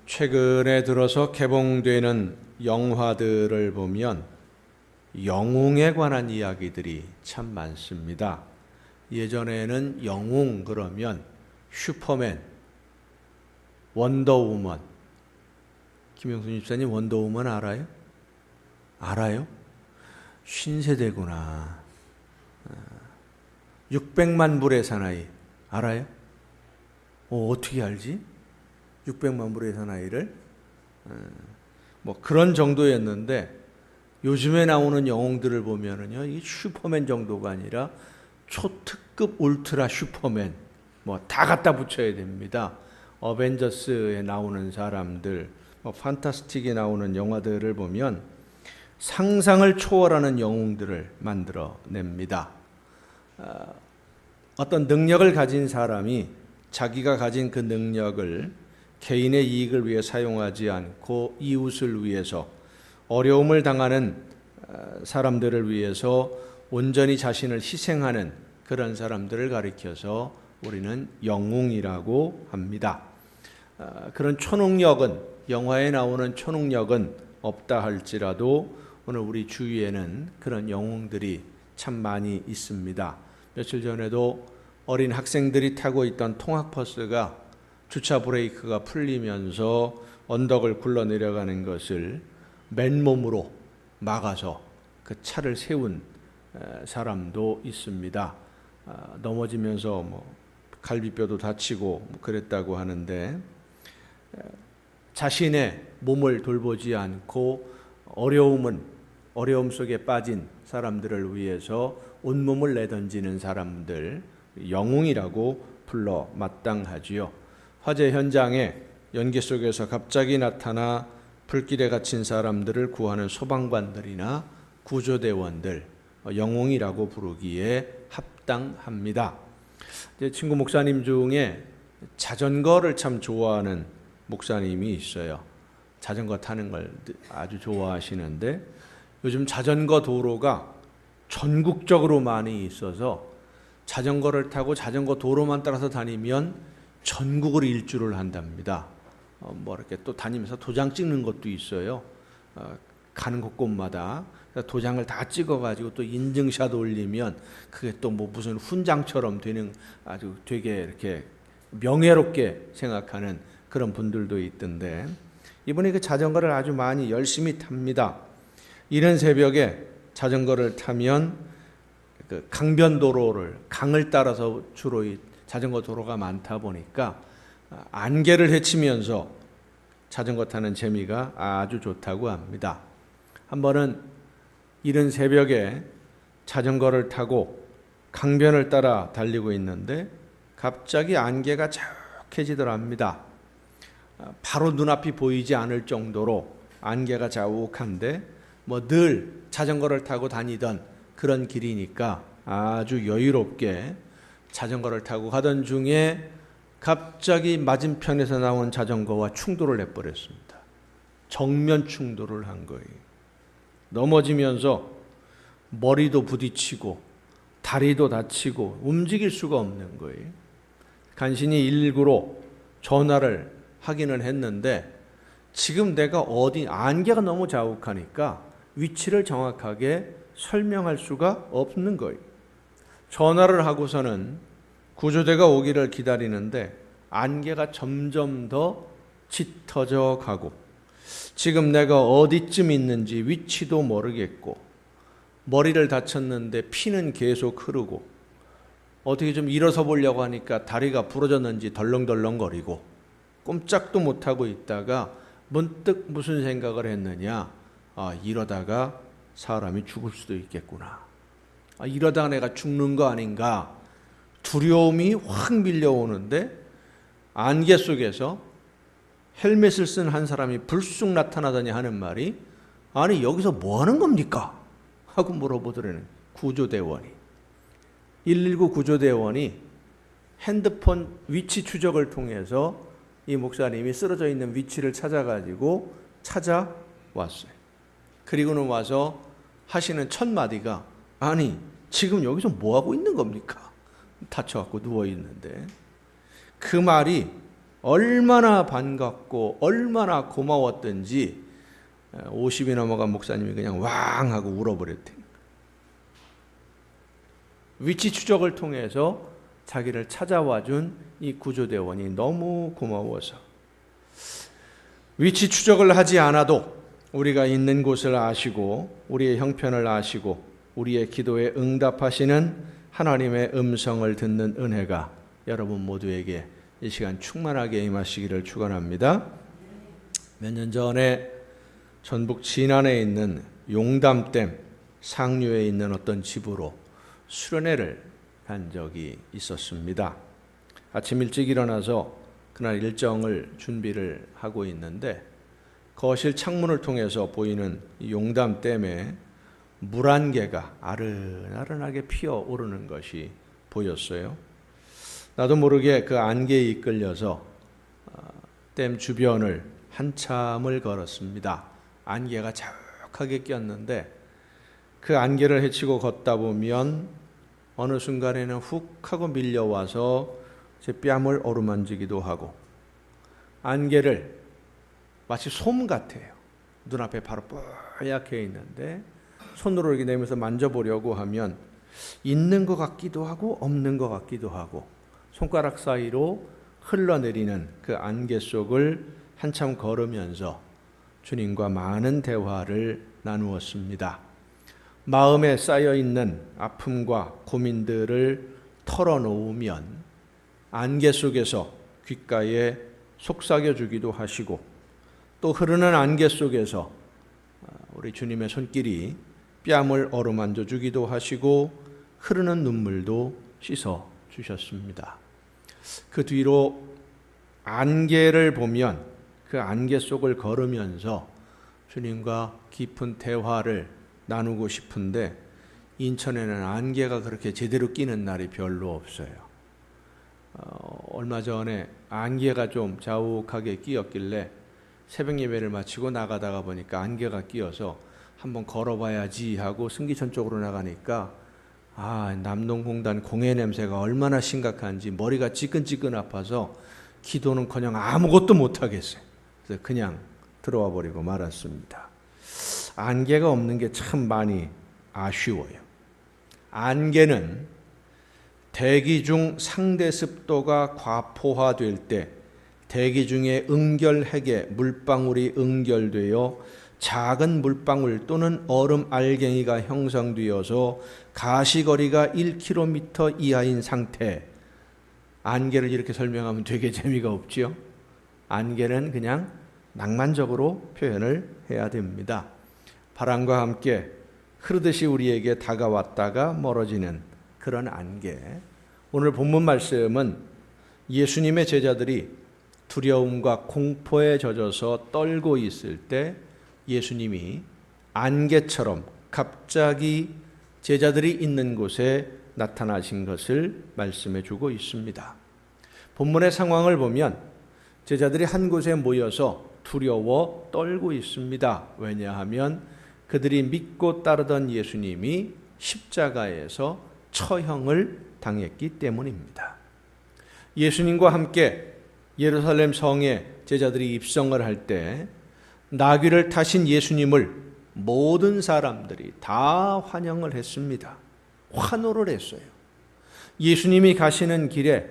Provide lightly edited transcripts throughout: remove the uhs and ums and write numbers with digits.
최근에 들어서 개봉되는 영화들을 보면 영웅에 관한 이야기들이 참 많습니다. 예전에는 영웅 그러면 슈퍼맨, 원더우먼. 김영순 집사님 원더우먼 알아요? 알아요? 신세대구나. 600만 불의 사나이 알아요? 어떻게 알지? 600만 불의 사나이를? 뭐 그런 정도였는데 요즘에 나오는 영웅들을 보면은요, 이 슈퍼맨 정도가 아니라 초특급 울트라 슈퍼맨 뭐 다 갖다 붙여야 됩니다. 어벤져스에 나오는 사람들, 판타스틱에 나오는 영화들을 보면 상상을 초월하는 영웅들을 만들어냅니다. 어떤 능력을 가진 사람이 자기가 가진 그 능력을 개인의 이익을 위해 사용하지 않고 이웃을 위해서, 어려움을 당하는 사람들을 위해서 온전히 자신을 희생하는 그런 사람들을 가리켜서 우리는 영웅이라고 합니다. 그런 초능력은, 영화에 나오는 초능력은 없다 할지라도 오늘 우리 주위에는 그런 영웅들이 참 많이 있습니다. 며칠 전에도 어린 학생들이 타고 있던 통학버스가 주차 브레이크가 풀리면서 언덕을 굴러 내려가는 것을 맨몸으로 막아서 그 차를 세운 사람도 있습니다. 넘어지면서 갈비뼈도 다치고 그랬다고 하는데, 자신의 몸을 돌보지 않고 어려움 속에 빠진 사람들을 위해서 온몸을 내던지는 사람들, 영웅이라고 불러 마땅하지요. 화재 현장에 연기 속에서 갑자기 나타나 불길에 갇힌 사람들을 구하는 소방관들이나 구조대원들, 영웅이라고 부르기에 합당합니다. 친구 목사님 중에 자전거를 참 좋아하는 목사님이 있어요. 자전거 타는 걸 아주 좋아하시는데, 요즘 자전거 도로가 전국적으로 많이 있어서 자전거를 타고 자전거 도로만 따라서 다니면 전국을 일주를 한답니다. 이렇게 또 다니면서 도장 찍는 것도 있어요. 가는 곳곳마다 도장을 다 찍어가지고 또 인증샷 올리면 그게 또 무슨 훈장처럼 되는, 아주 되게 이렇게 명예롭게 생각하는 그런 분들도 있던데, 이분이 그 자전거를 아주 많이 열심히 탑니다. 이른 새벽에 자전거를 타면 그 강변도로를, 강을 따라서 주로 이 자전거 도로가 많다 보니까 안개를 헤치면서 자전거 타는 재미가 아주 좋다고 합니다. 한 번은 이른 새벽에 자전거를 타고 강변을 따라 달리고 있는데 갑자기 안개가 자욱해지더랍니다. 바로 눈앞이 보이지 않을 정도로 안개가 자욱한데, 늘 자전거를 타고 다니던 그런 길이니까 아주 여유롭게 자전거를 타고 가던 중에 갑자기 맞은편에서 나온 자전거와 충돌을 해버렸습니다. 정면 충돌을 한 거예요. 넘어지면서 머리도 부딪히고 다리도 다치고 움직일 수가 없는 거예요. 간신히 119로 전화를 하기는 했는데, 지금 내가 안개가 너무 자욱하니까 위치를 정확하게 설명할 수가 없는 거예요. 전화를 하고서는 구조대가 오기를 기다리는데 안개가 점점 더 짙어져 가고, 지금 내가 어디쯤 있는지 위치도 모르겠고, 머리를 다쳤는데 피는 계속 흐르고, 어떻게 좀 일어서 보려고 하니까 다리가 부러졌는지 덜렁덜렁거리고, 꼼짝도 못하고 있다가 문득 무슨 생각을 했느냐, 이러다가 사람이 죽을 수도 있겠구나, 이러다가 내가 죽는 거 아닌가, 두려움이 확 밀려오는데, 안개 속에서 헬멧을 쓴 한 사람이 불쑥 나타나더니 하는 말이, 아니 여기서 뭐 하는 겁니까? 하고 물어보더라는 구조대원이. 119 구조대원이 핸드폰 위치 추적을 통해서 이 목사님이 쓰러져 있는 위치를 찾아가지고 찾아왔어요. 그리고는 와서 하시는 첫 마디가, 아니 지금 여기서 뭐 하고 있는 겁니까? 다쳐갖고 누워 있는데. 그 말이 얼마나 반갑고 얼마나 고마웠던지 50이 넘어간 목사님이 그냥 왕 하고 울어버렸대요. 위치 추적을 통해서 자기를 찾아와준 이 구조대원이 너무 고마워서. 위치 추적을 하지 않아도 우리가 있는 곳을 아시고 우리의 형편을 아시고 우리의 기도에 응답하시는 하나님의 음성을 듣는 은혜가 여러분 모두에게 이 시간 충만하게 임하시기를 축원합니다. 몇 년 전에 전북 진안에 있는 용담댐 상류에 있는 어떤 집으로 수련회를 간 적이 있었습니다. 아침 일찍 일어나서 그날 일정을 준비를 하고 있는데 거실 창문을 통해서 보이는 용담댐에 물 한 개가 아른아른하게 피어오르는 것이 보였어요. 나도 모르게 그 안개에 이끌려서 댐 주변을 한참을 걸었습니다. 안개가 자욱하게 꼈는데 그 안개를 헤치고 걷다 보면 어느 순간에는 훅 하고 밀려와서 제 뺨을 어루만지기도 하고, 안개를 마치 솜 같아요. 눈앞에 바로 뽀얗게 있는데 손으로 이렇게 내면서 만져보려고 하면 있는 것 같기도 하고 없는 것 같기도 하고, 손가락 사이로 흘러내리는 그 안개 속을 한참 걸으면서 주님과 많은 대화를 나누었습니다. 마음에 쌓여있는 아픔과 고민들을 털어놓으면 안개 속에서 귓가에 속삭여주기도 하시고, 또 흐르는 안개 속에서 우리 주님의 손길이 뺨을 어루만져 주기도 하시고 흐르는 눈물도 씻어 주셨습니다. 그 뒤로 안개를 보면 그 안개 속을 걸으면서 주님과 깊은 대화를 나누고 싶은데 인천에는 안개가 그렇게 제대로 끼는 날이 별로 없어요. 얼마 전에 안개가 좀 자욱하게 끼었길래 새벽 예배를 마치고 나가다가 보니까 안개가 끼어서 한번 걸어봐야지 하고 승기천 쪽으로 나가니까 남동공단 공해 냄새가 얼마나 심각한지 머리가 찌끈찌끈 아파서 기도는커녕 아무것도 못하겠어요. 그래서 그냥 들어와 버리고 말았습니다. 안개가 없는 게 참 많이 아쉬워요. 안개는 대기 중 상대 습도가 과포화될 때 대기 중에 응결핵에 물방울이 응결되어 작은 물방울 또는 얼음 알갱이가 형성되어서 가시거리가 1km 이하인 상태. 안개를 이렇게 설명하면 되게 재미가 없지요. 안개는 그냥 낭만적으로 표현을 해야 됩니다. 바람과 함께 흐르듯이 우리에게 다가왔다가 멀어지는 그런 안개. 오늘 본문 말씀은 예수님의 제자들이 두려움과 공포에 젖어서 떨고 있을 때 예수님이 안개처럼 갑자기 제자들이 있는 곳에 나타나신 것을 말씀해 주고 있습니다. 본문의 상황을 보면 제자들이 한 곳에 모여서 두려워 떨고 있습니다. 왜냐하면 그들이 믿고 따르던 예수님이 십자가에서 처형을 당했기 때문입니다. 예수님과 함께 예루살렘 성에 제자들이 입성을 할 때 나귀를 타신 예수님을 모든 사람들이 다 환영을 했습니다. 환호를 했어요. 예수님이 가시는 길에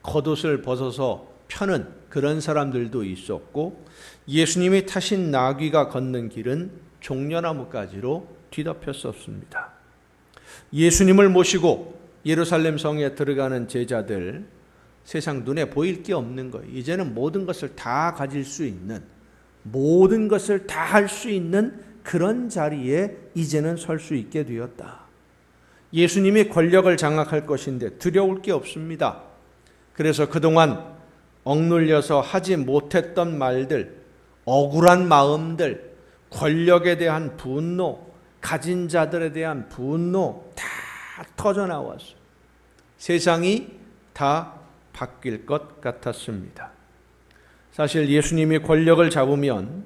겉옷을 벗어서 펴는 그런 사람들도 있었고, 예수님이 타신 나귀가 걷는 길은 종려나무가지로 뒤덮였었습니다. 예수님을 모시고 예루살렘 성에 들어가는 제자들, 세상 눈에 보일 게 없는 거예요. 이제는 모든 것을 다 가질 수 있는, 모든 것을 다 할 수 있는 그런 자리에 이제는 설 수 있게 되었다. 예수님이 권력을 장악할 것인데 두려울 게 없습니다. 그래서 그동안 억눌려서 하지 못했던 말들, 억울한 마음들, 권력에 대한 분노, 가진 자들에 대한 분노 다 터져나왔어요. 세상이 다 바뀔 것 같았습니다. 사실 예수님이 권력을 잡으면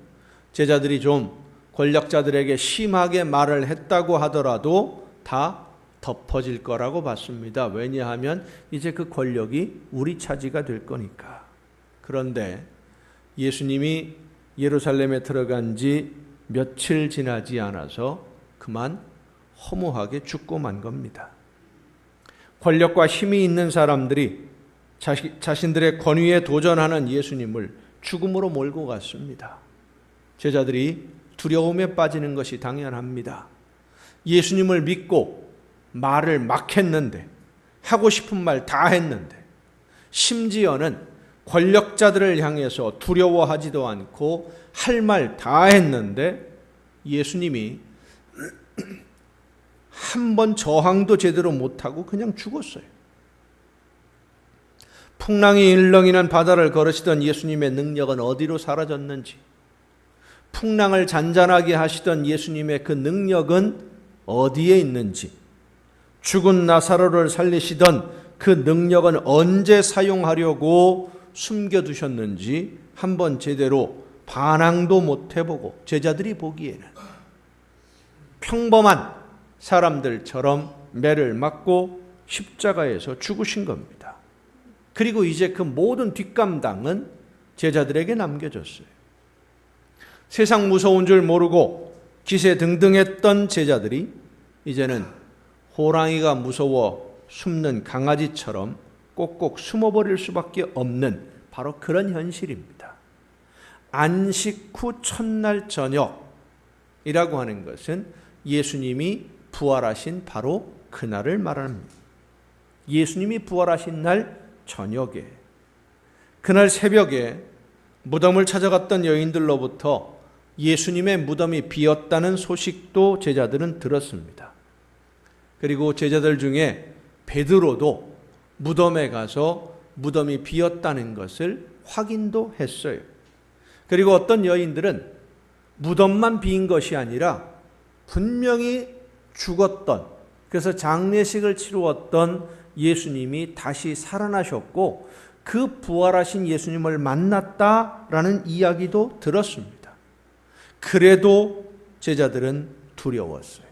제자들이 좀 권력자들에게 심하게 말을 했다고 하더라도 다 덮어질 거라고 봤습니다. 왜냐하면 이제 그 권력이 우리 차지가 될 거니까. 그런데 예수님이 예루살렘에 들어간 지 며칠 지나지 않아서 그만 허무하게 죽고 만 겁니다. 권력과 힘이 있는 사람들이 자신들의 권위에 도전하는 예수님을 죽음으로 몰고 갔습니다. 제자들이 두려움에 빠지는 것이 당연합니다. 예수님을 믿고 말을 막 했는데, 하고 싶은 말 다 했는데, 심지어는 권력자들을 향해서 두려워하지도 않고 할 말 다 했는데 예수님이 한 번 저항도 제대로 못하고 그냥 죽었어요. 풍랑이 일렁이는 바다를 걸으시던 예수님의 능력은 어디로 사라졌는지, 풍랑을 잔잔하게 하시던 예수님의 그 능력은 어디에 있는지, 죽은 나사로를 살리시던 그 능력은 언제 사용하려고 숨겨두셨는지 한번 제대로 반항도 못 해보고 제자들이 보기에는 평범한 사람들처럼 매를 맞고 십자가에서 죽으신 겁니다. 그리고 이제 그 모든 뒷감당은 제자들에게 남겨졌어요. 세상 무서운 줄 모르고 기세등등했던 제자들이 이제는 호랑이가 무서워 숨는 강아지처럼 꼭꼭 숨어버릴 수밖에 없는 바로 그런 현실입니다. 안식 후 첫날 저녁이라고 하는 것은 예수님이 부활하신 바로 그날을 말합니다. 예수님이 부활하신 날 저녁에, 그날 새벽에 무덤을 찾아갔던 여인들로부터 예수님의 무덤이 비었다는 소식도 제자들은 들었습니다. 그리고 제자들 중에 베드로도 무덤에 가서 무덤이 비었다는 것을 확인도 했어요. 그리고 어떤 여인들은 무덤만 비인 것이 아니라 분명히 죽었던, 그래서 장례식을 치루었던 예수님이 다시 살아나셨고 그 부활하신 예수님을 만났다라는 이야기도 들었습니다. 그래도 제자들은 두려웠어요.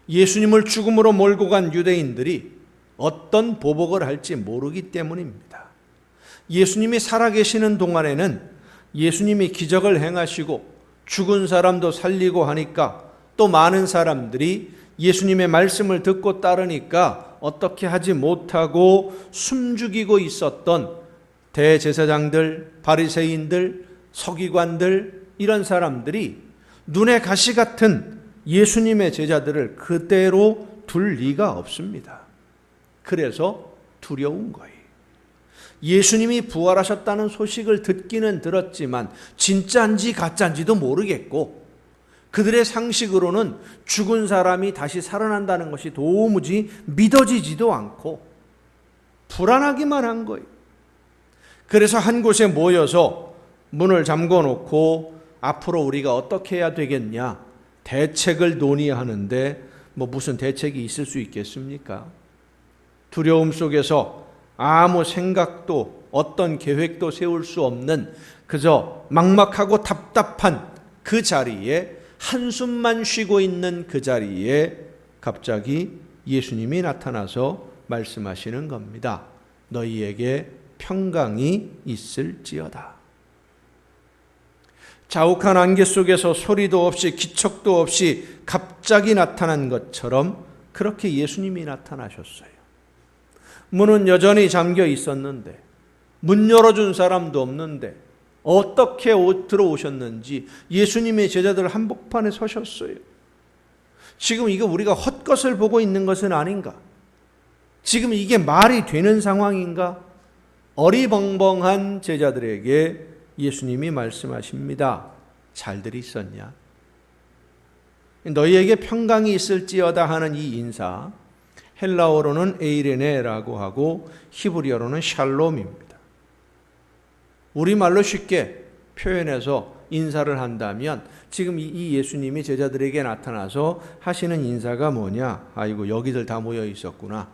예수님을 죽음으로 몰고 간 유대인들이 어떤 보복을 할지 모르기 때문입니다. 예수님이 살아계시는 동안에는 예수님이 기적을 행하시고 죽은 사람도 살리고 하니까 또 많은 사람들이 예수님의 말씀을 듣고 따르니까 어떻게 하지 못하고 숨죽이고 있었던 대제사장들, 바리새인들, 서기관들, 이런 사람들이 눈에 가시 같은 예수님의 제자들을 그대로 둘 리가 없습니다. 그래서 두려운 거예요. 예수님이 부활하셨다는 소식을 듣기는 들었지만 진짜인지 가짜인지도 모르겠고, 그들의 상식으로는 죽은 사람이 다시 살아난다는 것이 도무지 믿어지지도 않고 불안하기만 한 거예요. 그래서 한 곳에 모여서 문을 잠궈 놓고 앞으로 우리가 어떻게 해야 되겠냐 대책을 논의하는데 무슨 대책이 있을 수 있겠습니까? 두려움 속에서 아무 생각도 어떤 계획도 세울 수 없는 그저 막막하고 답답한 그 자리에, 한숨만 쉬고 있는 그 자리에 갑자기 예수님이 나타나서 말씀하시는 겁니다. 너희에게 평강이 있을지어다. 자욱한 안개 속에서 소리도 없이 기척도 없이 갑자기 나타난 것처럼 그렇게 예수님이 나타나셨어요. 문은 여전히 잠겨 있었는데, 문 열어준 사람도 없는데 어떻게 들어오셨는지 예수님의 제자들 한복판에 서셨어요. 지금 이거 우리가 헛것을 보고 있는 것은 아닌가? 지금 이게 말이 되는 상황인가? 어리벙벙한 제자들에게 예수님이 말씀하십니다. 잘들 있었냐? 너희에게 평강이 있을지어다 하는 이 인사, 헬라어로는 에이레네라고 하고 히브리어로는 샬롬입니다. 우리말로 쉽게 표현해서 인사를 한다면 지금 이 예수님이 제자들에게 나타나서 하시는 인사가 뭐냐? 아이고 여기들 다 모여 있었구나.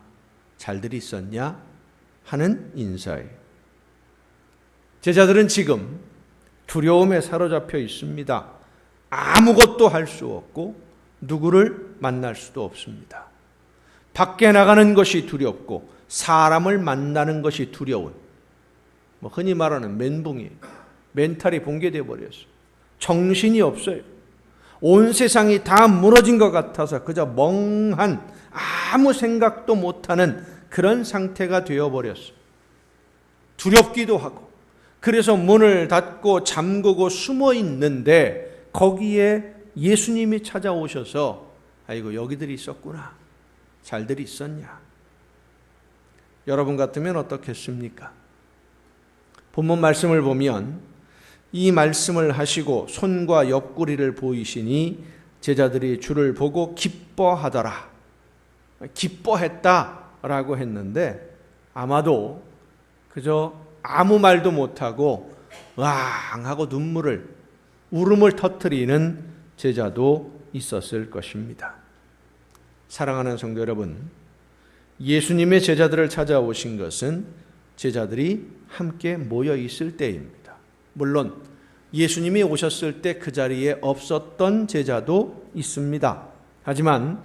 잘들 있었냐? 하는 인사예요. 제자들은 지금 두려움에 사로잡혀 있습니다. 아무것도 할 수 없고 누구를 만날 수도 없습니다. 밖에 나가는 것이 두렵고 사람을 만나는 것이 두려운, 흔히 말하는 멘붕이, 멘탈이 붕괴되어 버렸어요. 정신이 없어요. 온 세상이 다 무너진 것 같아서 그저 멍한, 아무 생각도 못하는 그런 상태가 되어버렸어요. 두렵기도 하고, 그래서 문을 닫고 잠그고 숨어 있는데 거기에 예수님이 찾아오셔서 아이고 여기들이 있었구나, 잘들 있었냐. 여러분 같으면 어떻겠습니까? 본문 말씀을 보면 이 말씀을 하시고 손과 옆구리를 보이시니 제자들이 주를 보고 기뻐하더라, 기뻐했다라고 했는데 아마도 그저 아무 말도 못하고 왕 하고 울음을 터뜨리는 제자도 있었을 것입니다. 사랑하는 성도 여러분, 예수님의 제자들을 찾아오신 것은 제자들이 함께 모여 있을 때입니다. 물론 예수님이 오셨을 때 그 자리에 없었던 제자도 있습니다. 하지만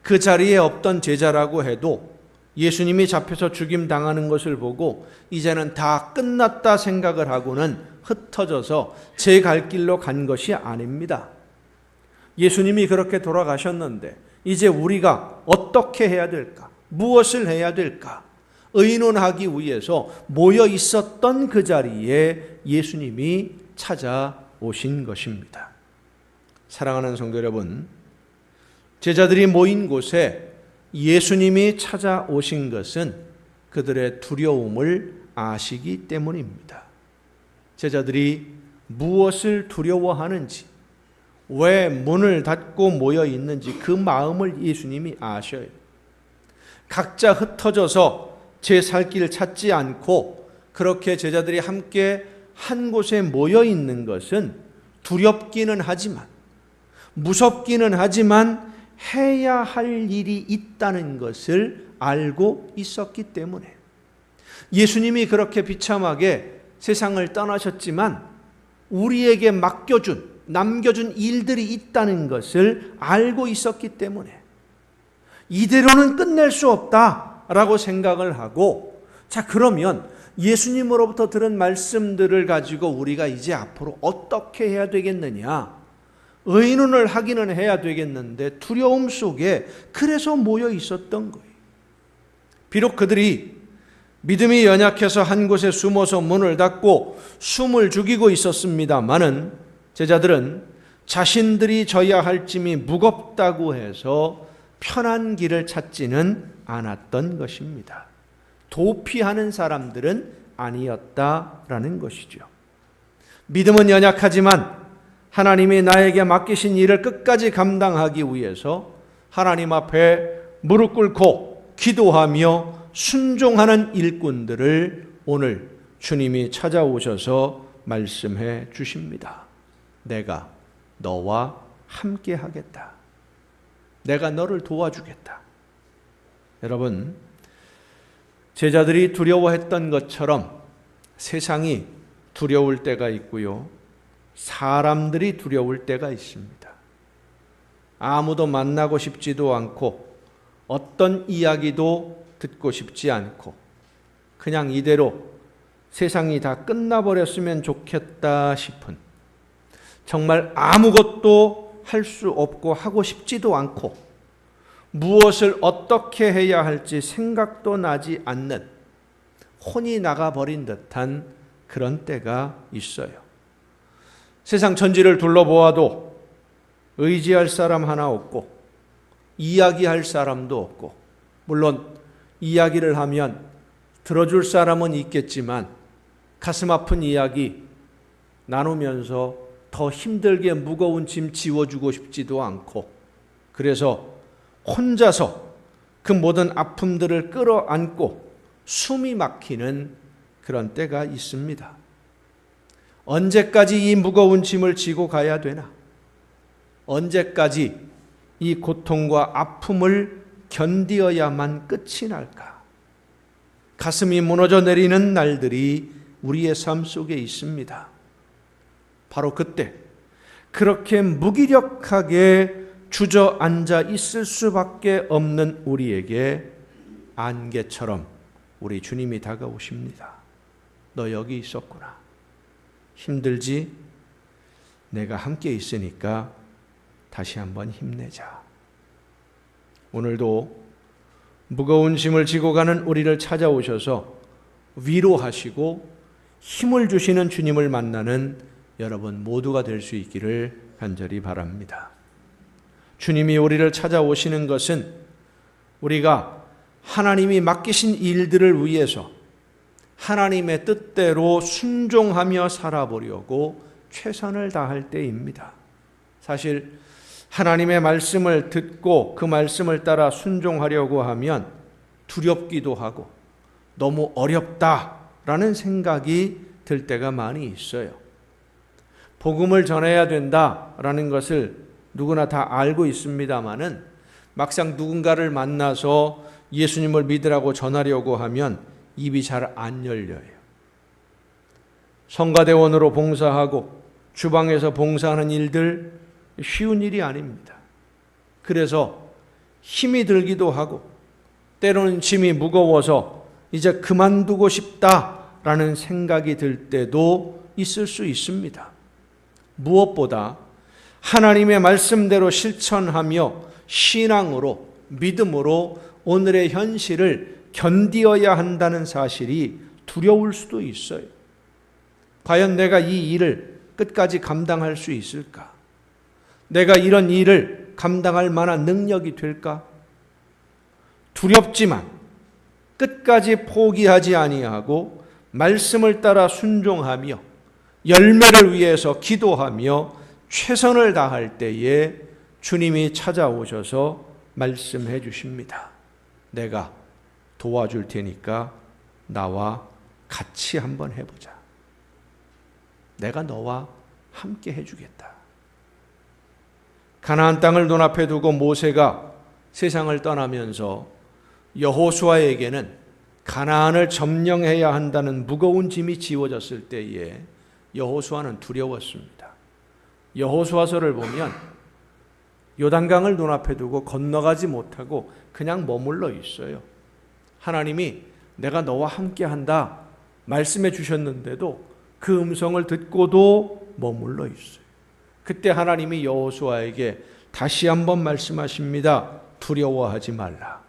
그 자리에 없던 제자라고 해도 예수님이 잡혀서 죽임당하는 것을 보고 이제는 다 끝났다 생각을 하고는 흩어져서 제 갈 길로 간 것이 아닙니다. 예수님이 그렇게 돌아가셨는데 이제 우리가 어떻게 해야 될까? 무엇을 해야 될까? 의논하기 위해서 모여 있었던 그 자리에 예수님이 찾아오신 것입니다. 사랑하는 성도 여러분, 제자들이 모인 곳에 예수님이 찾아오신 것은 그들의 두려움을 아시기 때문입니다. 제자들이 무엇을 두려워하는지, 왜 문을 닫고 모여 있는지 그 마음을 예수님이 아셔요. 각자 흩어져서 제 살 길 찾지 않고 그렇게 제자들이 함께 한 곳에 모여 있는 것은 두렵기는 하지만, 무섭기는 하지만 해야 할 일이 있다는 것을 알고 있었기 때문에, 예수님이 그렇게 비참하게 세상을 떠나셨지만 우리에게 남겨준 일들이 있다는 것을 알고 있었기 때문에 이대로는 끝낼 수 없다라고 생각을 하고, 자 그러면 예수님으로부터 들은 말씀들을 가지고 우리가 이제 앞으로 어떻게 해야 되겠느냐, 의논을 하기는 해야 되겠는데 두려움 속에 그래서 모여 있었던 거예요. 비록 그들이 믿음이 연약해서 한 곳에 숨어서 문을 닫고 숨을 죽이고 있었습니다마는 제자들은 자신들이 져야 할 짐이 무겁다고 해서 편한 길을 찾지는 않았던 것입니다. 도피하는 사람들은 아니었다라는 것이죠. 믿음은 연약하지만 하나님이 나에게 맡기신 일을 끝까지 감당하기 위해서 하나님 앞에 무릎 꿇고 기도하며 순종하는 일꾼들을 오늘 주님이 찾아오셔서 말씀해 주십니다. 내가 너와 함께 하겠다. 내가 너를 도와주겠다. 여러분, 제자들이 두려워했던 것처럼 세상이 두려울 때가 있고요, 사람들이 두려울 때가 있습니다. 아무도 만나고 싶지도 않고 어떤 이야기도 듣고 싶지 않고 그냥 이대로 세상이 다 끝나버렸으면 좋겠다 싶은, 정말 아무것도 할 수 없고 하고 싶지도 않고 무엇을 어떻게 해야 할지 생각도 나지 않는, 혼이 나가버린 듯한 그런 때가 있어요. 세상 천지를 둘러보아도 의지할 사람 하나 없고 이야기할 사람도 없고, 물론 이야기를 하면 들어줄 사람은 있겠지만 가슴 아픈 이야기 나누면서 더 힘들게 무거운 짐 지워주고 싶지도 않고, 그래서 혼자서 그 모든 아픔들을 끌어안고 숨이 막히는 그런 때가 있습니다. 언제까지 이 무거운 짐을 지고 가야 되나? 언제까지 이 고통과 아픔을 견디어야만 끝이 날까? 가슴이 무너져 내리는 날들이 우리의 삶 속에 있습니다. 바로 그때 그렇게 무기력하게 주저앉아 있을 수밖에 없는 우리에게 안개처럼 우리 주님이 다가오십니다. 너 여기 있었구나. 힘들지? 내가 함께 있으니까 다시 한번 힘내자. 오늘도 무거운 짐을 지고 가는 우리를 찾아오셔서 위로하시고 힘을 주시는 주님을 만나는 여러분 모두가 될 수 있기를 간절히 바랍니다. 주님이 우리를 찾아오시는 것은 우리가 하나님이 맡기신 일들을 위해서 하나님의 뜻대로 순종하며 살아보려고 최선을 다할 때입니다. 사실 하나님의 말씀을 듣고 그 말씀을 따라 순종하려고 하면 두렵기도 하고 너무 어렵다라는 생각이 들 때가 많이 있어요. 복음을 전해야 된다라는 것을 누구나 다 알고 있습니다마는 막상 누군가를 만나서 예수님을 믿으라고 전하려고 하면 입이 잘 안 열려요. 성가대원으로 봉사하고 주방에서 봉사하는 일들 쉬운 일이 아닙니다. 그래서 힘이 들기도 하고 때로는 짐이 무거워서 이제 그만두고 싶다라는 생각이 들 때도 있을 수 있습니다. 무엇보다 하나님의 말씀대로 실천하며 신앙으로 믿음으로 오늘의 현실을 견디어야 한다는 사실이 두려울 수도 있어요. 과연 내가 이 일을 끝까지 감당할 수 있을까? 내가 이런 일을 감당할 만한 능력이 될까? 두렵지만 끝까지 포기하지 아니하고 말씀을 따라 순종하며 열매를 위해서 기도하며 최선을 다할 때에 주님이 찾아오셔서 말씀해 주십니다. 내가 도와줄 테니까 나와 같이 한번 해보자. 내가 너와 함께 해주겠다. 가나안 땅을 눈앞에 두고 모세가 세상을 떠나면서 여호수아에게는 가나안을 점령해야 한다는 무거운 짐이 지워졌을 때에 여호수아는 두려웠습니다. 여호수아서를 보면 요단강을 눈앞에 두고 건너가지 못하고 그냥 머물러 있어요. 하나님이 내가 너와 함께 한다 말씀해 주셨는데도 그 음성을 듣고도 머물러 있어요. 그때 하나님이 여호수아에게 다시 한번 말씀하십니다. 두려워하지 말라.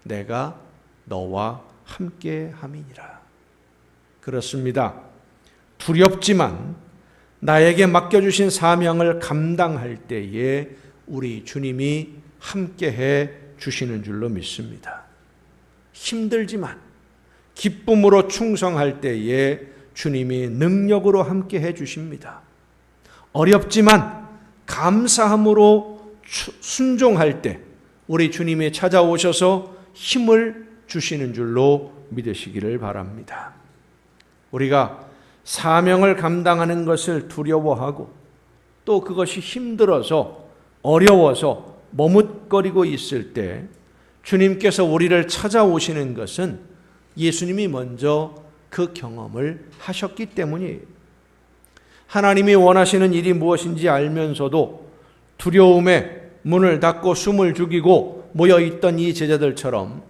내가 너와 함께 함이니라. 그렇습니다. 두렵지만 나에게 맡겨주신 사명을 감당할 때에 우리 주님이 함께해 주시는 줄로 믿습니다. 힘들지만 기쁨으로 충성할 때에 주님이 능력으로 함께해 주십니다. 어렵지만 감사함으로 순종할 때 우리 주님이 찾아오셔서 힘을 주시는 줄로 믿으시기를 바랍니다. 우리가 사명을 감당하는 것을 두려워하고 또 그것이 힘들어서 어려워서 머뭇거리고 있을 때 주님께서 우리를 찾아오시는 것은 예수님이 먼저 그 경험을 하셨기 때문이에요. 하나님이 원하시는 일이 무엇인지 알면서도 두려움에 문을 닫고 숨을 죽이고 모여있던 이 제자들처럼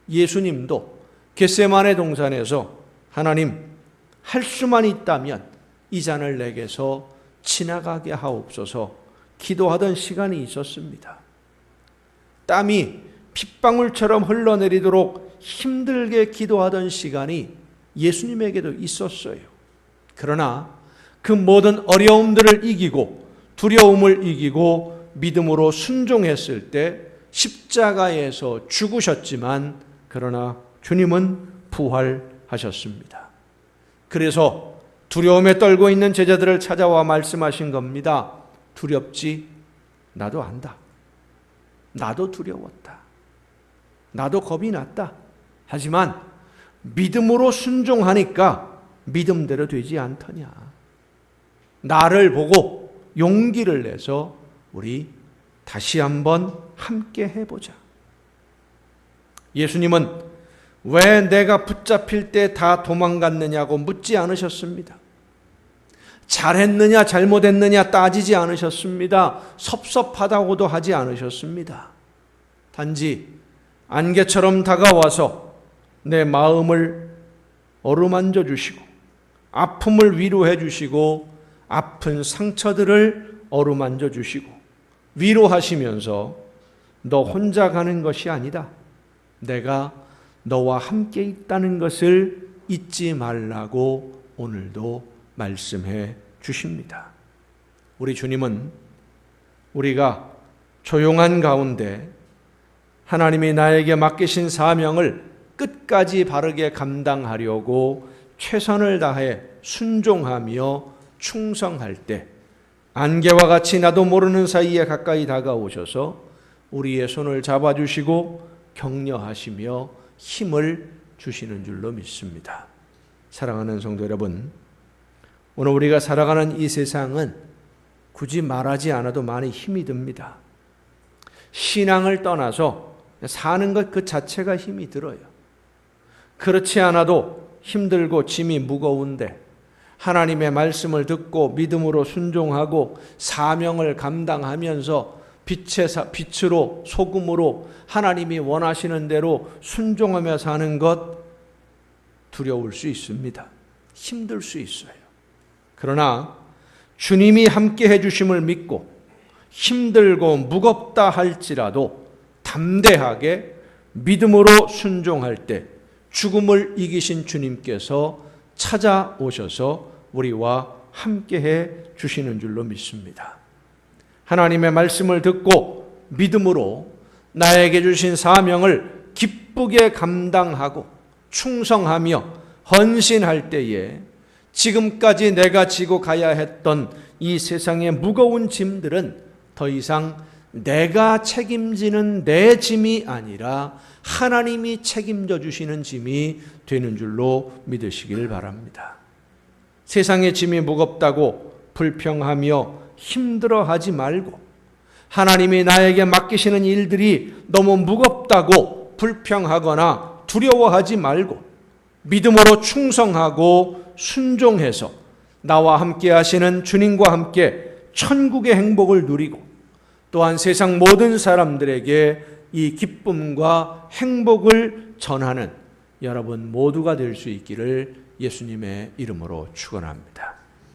예수님도 겟세마네 동산에서 하나님 할 수만 있다면 이 잔을 내게서 지나가게 하옵소서 기도하던 시간이 있었습니다. 땀이 핏방울처럼 흘러내리도록 힘들게 기도하던 시간이 예수님에게도 있었어요. 그러나 그 모든 어려움들을 이기고 두려움을 이기고 믿음으로 순종했을 때 십자가에서 죽으셨지만 그러나 주님은 부활하셨습니다. 그래서 두려움에 떨고 있는 제자들을 찾아와 말씀하신 겁니다. 두렵지? 나도 안다. 나도 두려웠다. 나도 겁이 났다. 하지만 믿음으로 순종하니까 믿음대로 되지 않더냐. 나를 보고 용기를 내서 우리 다시 한번 함께 해보자. 예수님은 왜 내가 붙잡힐 때 다 도망갔느냐고 묻지 않으셨습니다. 잘했느냐 잘못했느냐 따지지 않으셨습니다. 섭섭하다고도 하지 않으셨습니다. 단지 안개처럼 다가와서 내 마음을 어루만져 주시고 아픔을 위로해 주시고 아픈 상처들을 어루만져 주시고 위로하시면서 너 혼자 가는 것이 아니다. 내가 너와 함께 있다는 것을 잊지 말라고 오늘도 말씀해 주십니다. 우리 주님은 우리가 조용한 가운데 하나님이 나에게 맡기신 사명을 끝까지 바르게 감당하려고 최선을 다해 순종하며 충성할 때 안개와 같이 나도 모르는 사이에 가까이 다가오셔서 우리의 손을 잡아주시고 격려하시며 힘을 주시는 줄로 믿습니다. 사랑하는 성도 여러분, 오늘 우리가 살아가는 이 세상은 굳이 말하지 않아도 많이 힘이 듭니다. 신앙을 떠나서 사는 것 그 자체가 힘이 들어요. 그렇지 않아도 힘들고 짐이 무거운데 하나님의 말씀을 듣고 믿음으로 순종하고 사명을 감당하면서 빛으로 소금으로 하나님이 원하시는 대로 순종하며 사는 것 두려울 수 있습니다. 힘들 수 있어요. 그러나 주님이 함께 해주심을 믿고 힘들고 무겁다 할지라도 담대하게 믿음으로 순종할 때 죽음을 이기신 주님께서 찾아오셔서 우리와 함께해 주시는 줄로 믿습니다. 하나님의 말씀을 듣고 믿음으로 나에게 주신 사명을 기쁘게 감당하고 충성하며 헌신할 때에 지금까지 내가 지고 가야 했던 이 세상의 무거운 짐들은 더 이상 내가 책임지는 내 짐이 아니라 하나님이 책임져 주시는 짐이 되는 줄로 믿으시길 바랍니다. 세상의 짐이 무겁다고 불평하며 힘들어하지 말고 하나님이 나에게 맡기시는 일들이 너무 무겁다고 불평하거나 두려워하지 말고 믿음으로 충성하고 순종해서 나와 함께 하시는 주님과 함께 천국의 행복을 누리고 또한 세상 모든 사람들에게 이 기쁨과 행복을 전하는 여러분 모두가 될 수 있기를 예수님의 이름으로 축원합니다.